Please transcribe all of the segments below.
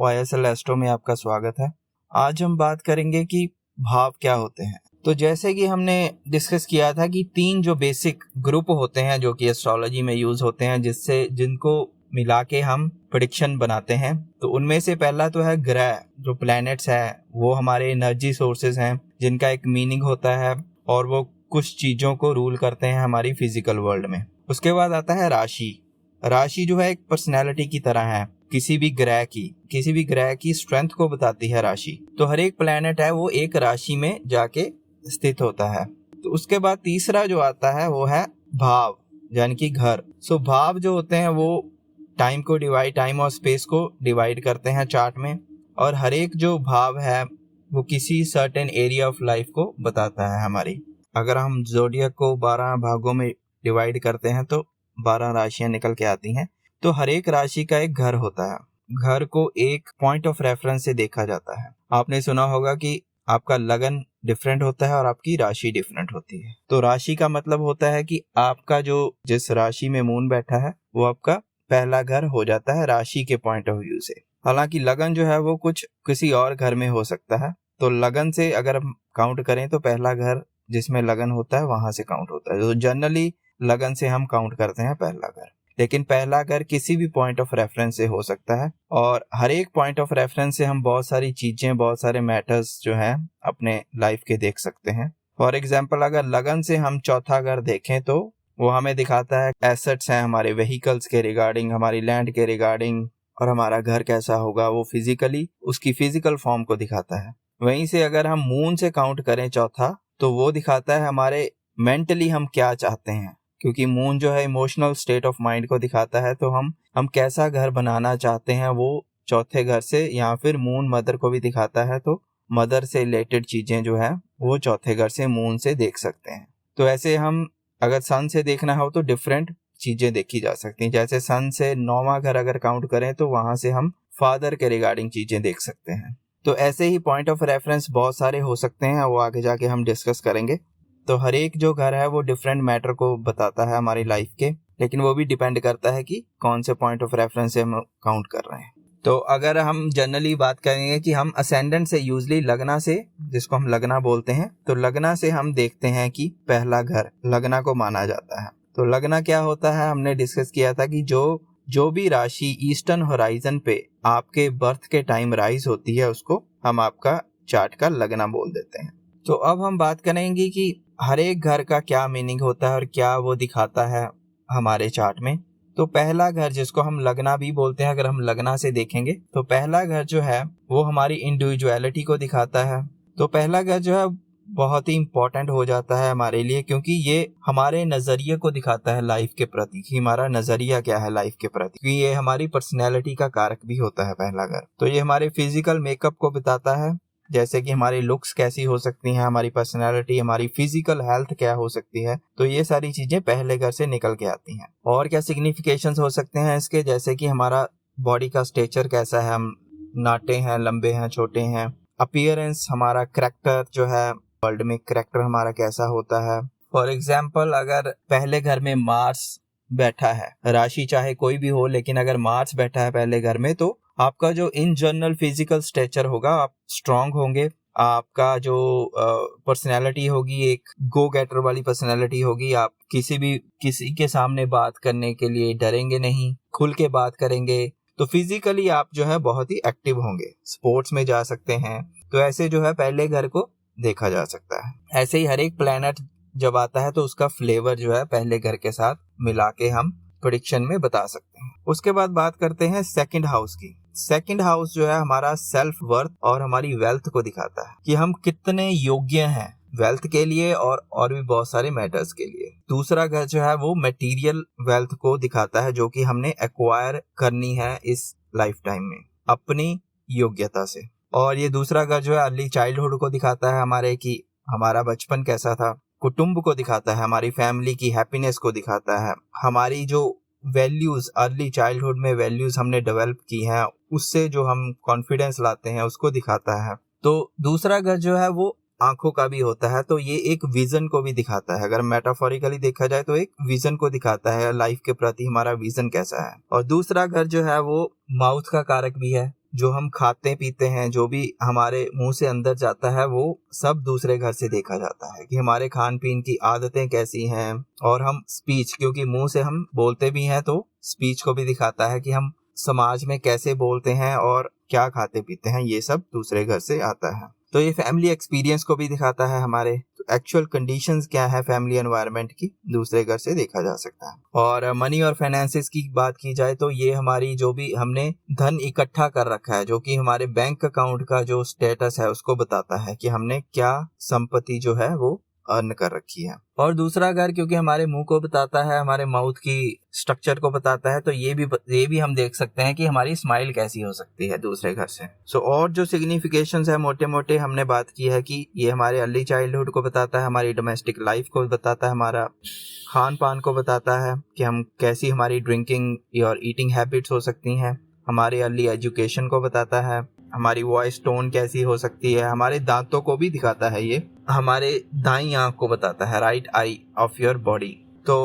YSL astro में आपका स्वागत है। आज हम बात करेंगे कि भाव क्या होते हैं। तो जैसे कि हमने डिस्कस किया था कि 3 जो बेसिक ग्रुप होते हैं जो कि एस्ट्रोलॉजी में यूज होते हैं, जिनको मिला के हम प्रेडिक्शन बनाते हैं। तो उनमें से पहला तो है ग्रह, जो प्लैनेट्स है वो हमारे एनर्जी सोर्सेज हैं जिनका एक मीनिंग होता है और वो कुछ चीजों को रूल करते हैं हमारी फिजिकल वर्ल्ड में। उसके बाद आता है राशि। राशि जो है एक पर्सनैलिटी की तरह है, किसी भी ग्रह की स्ट्रेंथ को बताती है राशि। तो हर एक प्लैनेट है वो एक राशि में जाके स्थित होता है। तो उसके बाद तीसरा जो आता है वो है भाव, यानी कि घर। सो भाव जो होते हैं वो टाइम और स्पेस को डिवाइड करते हैं चार्ट में, और हर एक जो भाव है वो किसी सर्टेन एरिया ऑफ लाइफ को बताता है हमारी। अगर हम ज़ोडिएक को 12 भागों में डिवाइड करते हैं तो 12 राशियां निकल के आती हैं। तो हर एक राशि का एक घर होता है। घर को एक पॉइंट ऑफ रेफरेंस से देखा जाता है। आपने सुना होगा कि आपका लगन डिफरेंट होता है और आपकी राशि डिफरेंट होती है। तो राशि का मतलब होता है कि आपका जिस राशि में मून बैठा है वो आपका पहला घर हो जाता है राशि के पॉइंट ऑफ व्यू से। हालांकि लगन जो है वो किसी और घर में हो सकता है। तो लगन से अगर हम काउंट करें तो पहला घर जिसमें लगन होता है वहां से काउंट होता है। तो जनरली लगन से हम काउंट करते हैं पहला घर, लेकिन पहला घर किसी भी पॉइंट ऑफ रेफरेंस से हो सकता है। और हर एक पॉइंट ऑफ रेफरेंस से हम बहुत सारी चीजें, बहुत सारे मैटर्स जो हैं अपने लाइफ के देख सकते हैं। फॉर एग्जाम्पल, अगर लगन से हम चौथा घर देखें तो वो हमें दिखाता है एसेट्स हैं हमारे व्हीकल्स के रिगार्डिंग, हमारी लैंड के रिगार्डिंग, और हमारा घर कैसा होगा वो फिजिकली उसकी फिजिकल फॉर्म को दिखाता है। वहीं से अगर हम मून से काउंट करें चौथा, तो वो दिखाता है हमारे मेंटली हम क्या चाहते हैं, क्योंकि मून जो है इमोशनल स्टेट ऑफ माइंड को दिखाता है। तो हम कैसा घर बनाना चाहते हैं वो चौथे घर से, या फिर मून मदर को भी दिखाता है, तो मदर से रिलेटेड चीजें जो है वो चौथे घर से मून से देख सकते हैं। तो ऐसे हम अगर सन से देखना हो तो डिफरेंट चीजें देखी जा सकती हैं। जैसे सन से 9वां घर अगर काउंट करें तो वहां से हम फादर के रिगार्डिंग चीजें देख सकते हैं। तो ऐसे ही पॉइंट ऑफ रेफरेंस बहुत सारे हो सकते हैं, वो आगे जाके हम डिस्कस करेंगे। तो हर एक जो घर है वो डिफरेंट मैटर को बताता है हमारी लाइफ के, लेकिन वो भी डिपेंड करता है कि कौन से पॉइंट ऑफ रेफरेंस से हम काउंट कर रहे हैं। तो अगर हम जनरली बात करेंगे कि हम असेंडेंट से, यूजली लगना से, जिसको हम लगना बोलते हैं, तो लगना से हम देखते हैं कि पहला घर लगना को माना जाता है। तो लगना क्या होता है, हमने डिस्कस किया था कि जो भी राशि ईस्टर्न होराइजन पे आपके बर्थ के टाइम राइज होती है उसको हम आपका चार्ट का लगना बोल देते हैं। तो अब हम बात करेंगे कि हर एक घर का क्या मीनिंग होता है और क्या वो दिखाता है हमारे चार्ट में। तो पहला घर, जिसको हम लगना भी बोलते हैं, अगर हम लगना से देखेंगे तो पहला घर जो है वो हमारी इंडिविजुअलिटी को दिखाता है। तो पहला घर जो है बहुत ही इंपॉर्टेंट हो जाता है हमारे लिए, क्योंकि ये हमारे नजरिए को दिखाता है लाइफ के प्रति, कि हमारा नजरिया क्या है लाइफ के प्रति, क्योंकि ये हमारी पर्सनैलिटी का कारक भी होता है पहला घर। तो ये हमारे फिजिकल मेकअप को बताता है, जैसे कि हमारी लुक्स कैसी हो सकती हैं, हमारी पर्सनैलिटी, हमारी फिजिकल हेल्थ क्या हो सकती है। तो ये सारी चीजें पहले घर से निकल के आती हैं। और क्या सिग्निफिकेशंस हो सकते हैं इसके, जैसे कि हमारा बॉडी का स्ट्रक्चर कैसा है, हम नाटे हैं, लंबे हैं, छोटे हैं। अपीयरेंस, हमारा करैक्टर जो है, वर्ल्ड में करैक्टर हमारा कैसा होता है। फॉर एग्जाम्पल, अगर पहले घर में मार्स बैठा है, राशि चाहे कोई भी हो, लेकिन अगर मार्स बैठा है पहले घर में, तो आपका जो इन जनरल फिजिकल स्ट्रक्चर होगा, आप स्ट्रांग होंगे। आपका जो पर्सनैलिटी होगी एक गो गेटर वाली पर्सनैलिटी होगी। आप किसी के सामने बात करने के लिए डरेंगे नहीं, खुल के बात करेंगे। तो फिजिकली आप जो है बहुत ही एक्टिव होंगे, स्पोर्ट्स में जा सकते हैं। तो ऐसे जो है पहले घर को देखा जा सकता है। ऐसे ही हर एक प्लैनेट जब आता है तो उसका फ्लेवर जो है पहले घर के साथ मिला के हम प्रेडिक्शन में बता सकते हैं। उसके बाद बात करते हैं सेकंड हाउस की। सेकंड हाउस जो है हमारा सेल्फ वर्थ और हमारी वेल्थ को दिखाता है, कि हम कितने योग्य हैं वेल्थ के लिए और भी बहुत सारे मैटर्स के लिए। दूसरा घर जो है वो मटेरियल वेल्थ को दिखाता है, जो कि हमने एक्वायर करनी है इस लाइफ टाइम में अपनी योग्यता से। और ये दूसरा घर जो है अर्ली चाइल्डहुड को दिखाता है हमारे, कि हमारा बचपन कैसा था। कुटुंब को दिखाता है, हमारी फैमिली की हैप्पीनेस को दिखाता है, हमारी जो वैल्यूज अर्ली चाइल्डहुड में वैल्यूज हमने डेवलप की हैं, उससे जो हम कॉन्फिडेंस लाते हैं उसको दिखाता है। तो दूसरा घर जो है वो आंखों का भी होता है, तो ये एक विजन को भी दिखाता है। अगर मेटाफोरिकली देखा जाए तो एक विजन को दिखाता है, लाइफ के प्रति हमारा विजन कैसा है। और दूसरा घर जो है वो माउथ का कारक भी है, जो हम खाते पीते हैं, जो भी हमारे मुंह से अंदर जाता है, वो सब दूसरे घर से देखा जाता है कि हमारे खान पीन की आदतें कैसी हैं। और हम स्पीच, क्योंकि मुंह से हम बोलते भी हैं तो स्पीच को भी दिखाता है कि हम समाज में कैसे बोलते हैं और क्या खाते पीते हैं, ये सब दूसरे घर से आता है। तो ये फैमिली एक्सपीरियंस को भी दिखाता है हमारे, तो एक्चुअल कंडीशंस क्या है फैमिली एनवायरनमेंट की, दूसरे घर से देखा जा सकता है। और मनी और फाइनेंसेस की बात की जाए तो ये हमारी जो भी हमने धन इकट्ठा कर रखा है, जो कि हमारे बैंक अकाउंट का जो स्टेटस है उसको बताता है कि हमने क्या संपत्ति जो है वो अर्न कर रखी है। और दूसरा घर क्योंकि हमारे मुंह को बताता है, हमारे माउथ की स्ट्रक्चर को बताता है, तो ये भी हम देख सकते हैं कि हमारी स्माइल कैसी हो सकती है दूसरे घर से। और जो सिग्निफिकेशंस है मोटे मोटे हमने बात की है कि ये हमारे अर्ली चाइल्डहुड को बताता है, हमारी डोमेस्टिक लाइफ को बताता है, हमारा खान पान को बताता है कि हम कैसी हमारी ड्रिंकिंग और ईटिंग हैबिट्स हो सकती हैं, हमारे अर्ली एजुकेशन को बताता है, हमारी वॉइस टोन कैसी हो सकती है, हमारे दांतों को भी दिखाता है, ये हमारे दाईं आंख को बताता है, right I of your body. तो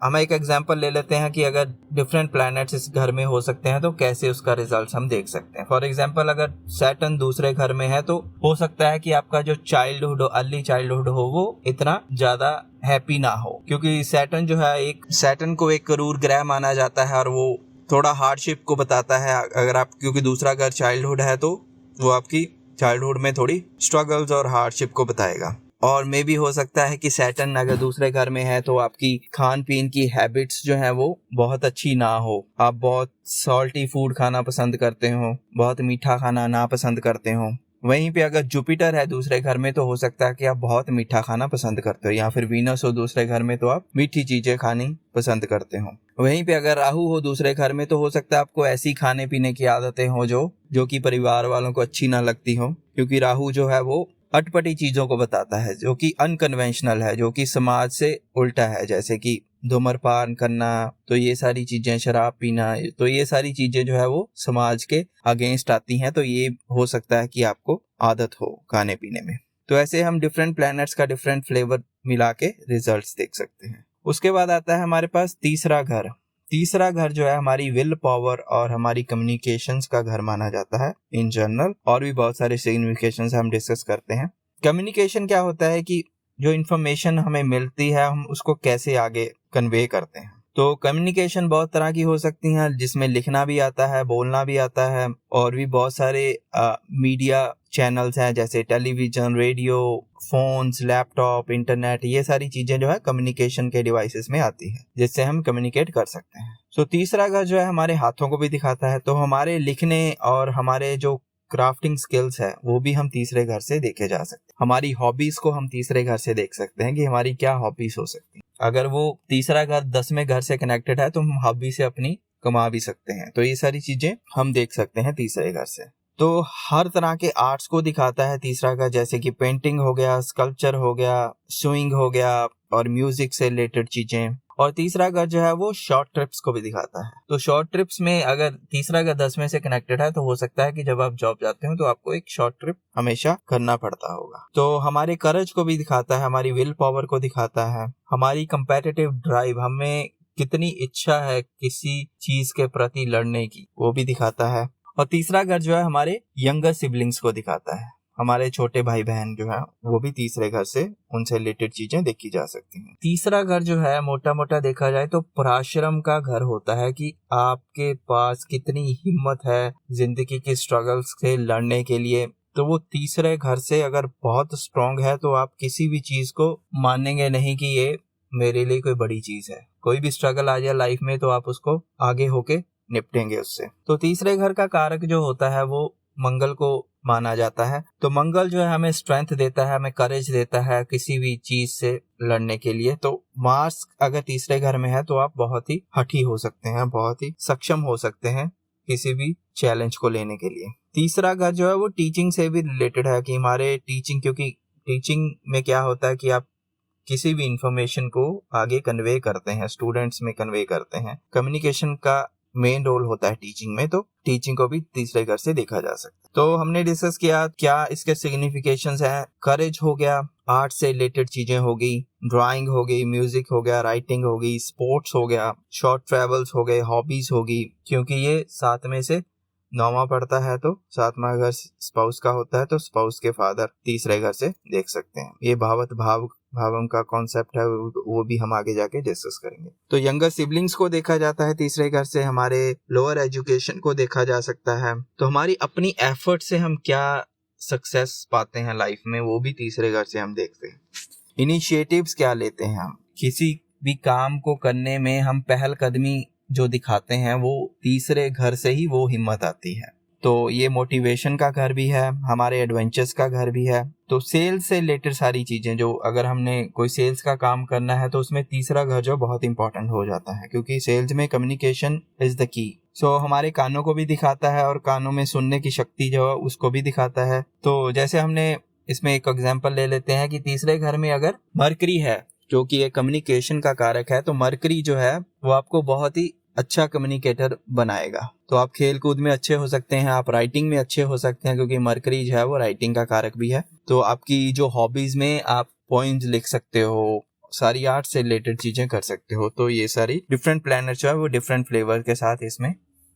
हम एक एग्जांपल ले लेते हैं कि अगर डिफरेंट प्लैनेट्स इस घर में हो सकते हैं तो कैसे उसका रिजल्ट हम देख सकते हैं। फॉर एग्जांपल अगर सैटर्न दूसरे घर में है तो हो सकता है कि आपका जो चाइल्डहुड, अर्ली चाइल्डहुड हो, वो इतना ज्यादा हैप्पी ना हो, क्योंकि सैटर्न को एक क्रूर ग्रह माना जाता है और वो थोड़ा हार्डशिप को बताता है। अगर आप, क्योंकि दूसरा घर चाइल्डहुड है तो वो आपकी चाइल्डहुड में थोड़ी स्ट्रगल्स और हार्डशिप को बताएगा। और मे भी हो सकता है कि सैटर्न अगर दूसरे घर में है तो आपकी खान पीन की हैबिट्स जो है वो बहुत अच्छी ना हो, आप बहुत सॉल्टी फूड खाना पसंद करते हो, बहुत मीठा खाना ना पसंद करते हो। वहीं पे अगर जुपिटर है दूसरे घर में तो हो सकता है कि आप बहुत मीठा खाना पसंद करते हो, या फिर वीनस हो दूसरे घर में तो आप मीठी चीजें खानी पसंद करते हो। वहीं पे अगर राहु हो दूसरे घर में तो हो सकता है आपको ऐसी खाने पीने की आदतें हो जो कि परिवार वालों को अच्छी ना लगती हो, क्योंकि राहु जो है वो अटपटी चीजों को बताता है, जो कि अनकन्वेंशनल है, जो कि समाज से उल्टा है, जैसे कि धूम्रपान करना, तो ये सारी चीजें, शराब पीना, तो ये सारी चीजें जो है वो समाज के अगेंस्ट आती हैं। तो ये हो सकता है कि आपको आदत हो खाने पीने में। तो ऐसे हम डिफरेंट प्लैनेट्स का डिफरेंट फ्लेवर मिला के रिजल्ट्स देख सकते हैं। उसके बाद आता है हमारे पास तीसरा घर। तीसरा घर जो है हमारी विल पावर और हमारी कम्युनिकेशंस का घर माना जाता है इन जनरल, और भी बहुत सारे सिग्निफिकेशंस हम डिस्कस करते हैं। कम्युनिकेशन क्या होता है कि जो इन्फॉर्मेशन हमें मिलती है हम उसको कैसे आगे कन्वे करते हैं। तो कम्युनिकेशन बहुत तरह की हो सकती है, जिसमें लिखना भी आता है, बोलना भी आता है, और भी बहुत सारे मीडिया चैनल्स हैं, जैसे television, radio, phones, laptop, internet, ये सारी चीजें जो है कम्युनिकेशन के डिवाइसेस में आती है, जिससे हम कम्युनिकेट कर सकते हैं। तो तीसरा घर जो है हमारे हाथों को भी दिखाता है, तो हमारे लिखने और हमारे जो क्राफ्टिंग स्किल्स है वो भी हम तीसरे घर से देखे जा सकते हैं। हमारी हॉबीज को हम तीसरे घर से देख सकते हैं कि हमारी क्या हॉबीज हो सकती हैं। अगर वो तीसरा घर 10वें घर से कनेक्टेड है तो हम हॉबी से अपनी कमा भी सकते हैं। तो ये सारी चीजें हम देख सकते हैं तीसरे घर से। तो हर तरह के आर्ट्स को दिखाता है तीसरा घर, जैसे कि पेंटिंग हो गया, स्कल्पचर हो गया, स्विंग हो गया, और म्यूजिक से रिलेटेड चीजें। और तीसरा घर जो है वो शॉर्ट ट्रिप्स को भी दिखाता है। तो शॉर्ट ट्रिप्स में अगर तीसरा घर 10वें से कनेक्टेड है तो हो सकता है कि जब आप जॉब जाते हो तो आपको एक शॉर्ट ट्रिप हमेशा करना पड़ता होगा। तो हमारे करेज को भी दिखाता है, हमारी विल पावर को दिखाता है, हमारी कंपेटिटिव ड्राइव, हमें कितनी इच्छा है किसी चीज के प्रति लड़ने की, वो भी दिखाता है। और तीसरा घर जो है हमारे यंगर सिबलिंग्स को दिखाता है, हमारे छोटे भाई बहन जो है वो भी तीसरे घर से, उनसे रिलेटेड चीजें देखी जा सकती हैं। तीसरा घर जो है मोटा मोटा देखा जाए तो पराश्रम का घर होता है, कि आपके पास कितनी हिम्मत है जिंदगी की स्ट्रगल्स से लड़ने के लिए। तो वो तीसरे घर से अगर बहुत स्ट्रांग है तो आप किसी भी चीज को मानेंगे नहीं कि ये मेरे लिए कोई बड़ी चीज है। कोई भी स्ट्रगल आ जाए लाइफ में तो आप उसको आगे होके निपटेंगे उससे। तो तीसरे घर का कारक जो होता है वो मंगल को माना जाता है। तो मंगल जो है हमें स्ट्रेंथ देता है, हमें करेज देता है किसी भी चीज से लड़ने के लिए। तो मार्स अगर तीसरे घर में है तो आप बहुत ही हठी हो सकते हैं, बहुत ही सक्षम हो सकते हैं किसी भी चैलेंज को लेने के लिए। तीसरा घर जो है वो टीचिंग से भी रिलेटेड है, कि हमारे टीचिंग, क्योंकि टीचिंग में क्या होता है कि आप किसी भी इंफॉर्मेशन को आगे कन्वे करते हैं, स्टूडेंट्स में कन्वे करते हैं। कम्युनिकेशन का मेन रोल होता है टीचिंग में, तो टीचिंग को भी तीसरे घर से देखा जा सकता है। तो हमने डिस्कस किया क्या इसके सिग्निफिकेशंस हैं। करेज हो गया, आर्ट से रिलेटेड चीजें हो गई, ड्राइंग हो गई, म्यूजिक हो गया, राइटिंग हो गई, स्पोर्ट्स हो गया, शॉर्ट ट्रेवल्स हो गए, हॉबीज होगी, क्योंकि ये 7 में से 9वां पड़ता है तो 7वां घर स्पाउस का होता है तो स्पाउस के फादर तीसरे घर से देख सकते हैं। ये भावम का कॉन्सेप्ट है, वो भी हम आगे जाके डिस्कस करेंगे। तो यंगर सिबलिंग्स को देखा जाता है तीसरे घर से, हमारे लोअर एजुकेशन को देखा जा सकता है, तो हमारी अपनी एफर्ट से हम क्या सक्सेस पाते हैं लाइफ में वो भी तीसरे घर से हम देखते हैं। इनिशिएटिव्स क्या लेते हैं हम, किसी भी काम को करने में हम पहल कदमी जो दिखाते हैं वो तीसरे घर से ही वो हिम्मत आती है। तो ये मोटिवेशन का घर भी है, हमारे एडवेंचर्स का घर भी है। तो सेल्स से रिलेटेड सारी चीजें, जो अगर हमने कोई सेल्स का काम करना है तो उसमें तीसरा घर जो बहुत इंपॉर्टेंट हो जाता है, क्योंकि सेल्स में कम्युनिकेशन इज द की। सो हमारे कानों को भी दिखाता है और कानों में सुनने की शक्ति जो है उसको भी दिखाता है। तो जैसे हमने इसमें एक एग्जांपल ले लेते हैं कि तीसरे घर में अगर मरकरी है जो कि एक कम्युनिकेशन का कारक है, तो मरकरी जो है वो आपको बहुत ही अच्छा कम्युनिकेटर बनाएगा। तो आप खेल कूद में अच्छे हो सकते हैं, आप राइटिंग में अच्छे हो सकते हैं, क्योंकि मरकरी जो है वो राइटिंग का कारक भी है। तो आपकी जो हॉबीज में आप पोइम्स लिख सकते हो, सारी आर्ट से रिलेटेड चीजें कर सकते हो। तो ये सारी डिफरेंट प्लैनेट जो है वो डिफरेंट फ्लेवर के साथ इसमें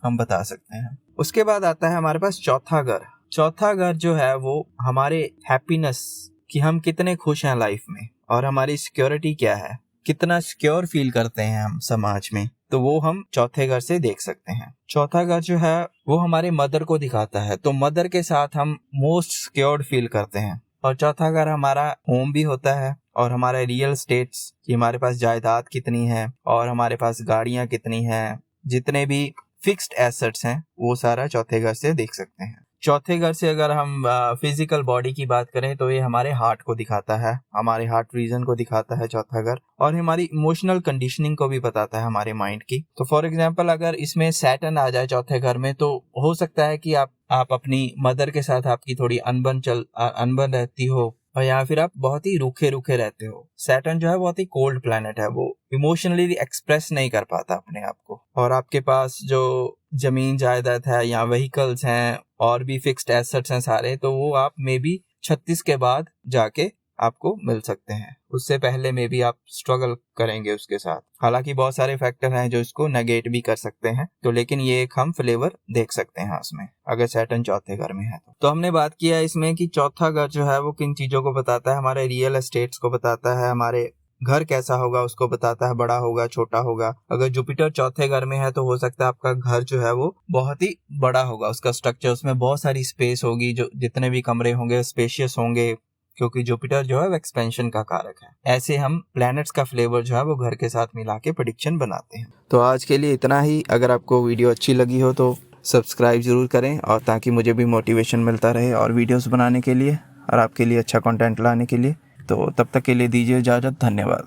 हम बता सकते हैं। उसके बाद आता है हमारे पास चौथा घर। चौथा घर जो है वो हमारे हैप्पीनेस, कि हम कितने खुश हैं लाइफ में, और हमारी सिक्योरिटी क्या है, कितना सिक्योर फील करते हैं हम समाज में, तो वो हम चौथे घर से देख सकते हैं। चौथा घर जो है वो हमारे मदर को दिखाता है, तो मदर के साथ हम मोस्ट सिक्योर्ड फील करते हैं। और चौथा घर हमारा होम भी होता है, और हमारा रियल स्टेट्स, कि हमारे पास जायदाद कितनी है और हमारे पास गाड़ियां कितनी हैं, जितने भी फिक्स्ड एसेट्स हैं वो सारा चौथे घर से देख सकते हैं। चौथे घर से अगर हम फिजिकल बॉडी की बात करें तो ये हमारे हार्ट को दिखाता है, हमारे हार्ट रीजन को दिखाता है चौथा घर, और हमारी इमोशनल कंडीशनिंग को भी बताता है हमारे माइंड की। तो फॉर एग्जांपल अगर इसमें सैटर्न आ जाए चौथे घर में, तो हो सकता है कि आप अपनी मदर के साथ आपकी थोड़ी अनबन रहती हो, और या फिर आप बहुत ही रूखे रहते हो। सैटर्न जो है बहुत ही कोल्ड प्लैनेट है, वो इमोशनली एक्सप्रेस नहीं कर पाता अपने आप को, और आपके पास जो जमीन जायदाद है या व्हीकल्स हैं और भी फिक्स्ड एसेट्स हैं सारे, तो वो आप मे बी 36 के बाद जाके आपको मिल सकते हैं, उससे पहले में भी आप स्ट्रगल करेंगे उसके साथ। हालांकि बहुत सारे फैक्टर हैं जो इसको नेगेट भी कर सकते हैं, तो लेकिन ये एक हम फ्लेवर देख सकते हैं उसमें अगर सैटर्न चौथे घर में है। तो हमने बात किया इसमें कि चौथा घर जो है वो किन चीजों को बताता है, हमारे रियल एस्टेट्स को बताता है, हमारे घर कैसा होगा उसको बताता है, बड़ा होगा छोटा होगा। अगर जुपिटर चौथे घर में है तो हो सकता है आपका घर जो है वो बहुत ही बड़ा होगा, उसका स्ट्रक्चर, उसमें बहुत सारी स्पेस होगी, जो जितने भी कमरे होंगे स्पेशियस होंगे, क्योंकि जुपिटर जो है वो एक्सपेंशन का कारक है। ऐसे हम प्लैनेट्स का फ्लेवर जो है वो घर के साथ मिला के प्रेडिक्शन बनाते हैं। तो आज के लिए इतना ही। अगर आपको वीडियो अच्छी लगी हो तो सब्सक्राइब जरूर करें, और ताकि मुझे भी मोटिवेशन मिलता रहे और वीडियोस बनाने के लिए और आपके लिए अच्छा कंटेंट लाने के लिए। तो तब तक के लिए दीजिए इजाज़त। धन्यवाद।